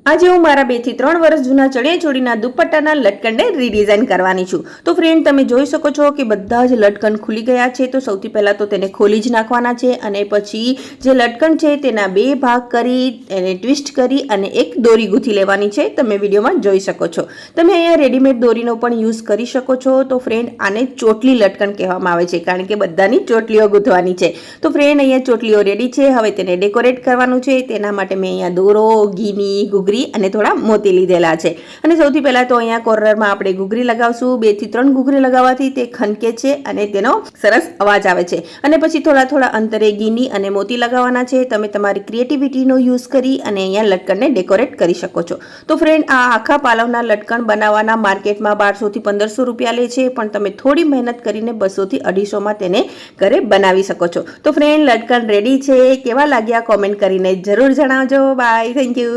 આજે હું મારા 2 થી 3 વર્ષ જૂના ચણિયા ચોળીના દુપટ્ટાના લટકનને રીડિઝાઇન કરવાની છું। તો ફ્રેન્ડ, તમે જોઈ શકો છો કે બધા જ લટકન ખુલી ગયા છે। તો સૌથી પહેલાં તો તેને ખોલી જ નાખવાના છે અને પછી જે લટકન છે તેના 2 ભાગ કરી એને ટ્વિસ્ટ કરી અને એક દોરી ગૂંથી લેવાની છે। તમે વિડીયોમાં જોઈ શકો છો। તમે અહીંયા રેડીમેડ દોરીનો પણ યુઝ કરી શકો છો। તો ફ્રેન્ડ, આને ચોટલી લટકન કહેવામાં આવે છે કારણ કે બધાની ચોટલીઓ ગૂંથવાની છે। તો ફ્રેન્ડ, અહીંયા ચોટલીઓ રેડી છે। હવે તેને ડેકોરેટ કરવાનું છે। તેના માટે મેં અહીંયા દોરો, ગીની, ઘૂઘરી અને થોડા મોતી લીધેલા છે। અને સૌથી પહેલા તો અહીંયા કોર્નરમાં આપણે ઘૂઘરી લગાવશું। 2 થી 3 ઘૂઘરી લગાવવાથી તે ખનકે છે અને તેનો સરસ અવાજ આવે છે। અને પછી થોડા અંતરે ગીની અને મોતી લગાવવાના છે। તમે તમારી ક્રિએટિવિટીનો યુઝ કરી અને અહીંયા લટકનને ડેકોરેટ કરી શકો છો। તો ફ્રેન્ડ, આ આખા પાલવના લટકન બનાવવાના માર્કેટમાં 1200 થી 1500 રૂપિયા લે છે, પણ તમે થોડી મહેનત કરીને 200 થી 250માં તેને ઘરે બનાવી શકો છો। તો ફ્રેન્ડ, લટકન રેડી છે। કેવા લાગ્યા કોમેન્ટ કરીને જરૂર જણાવજો। Bye, thank you.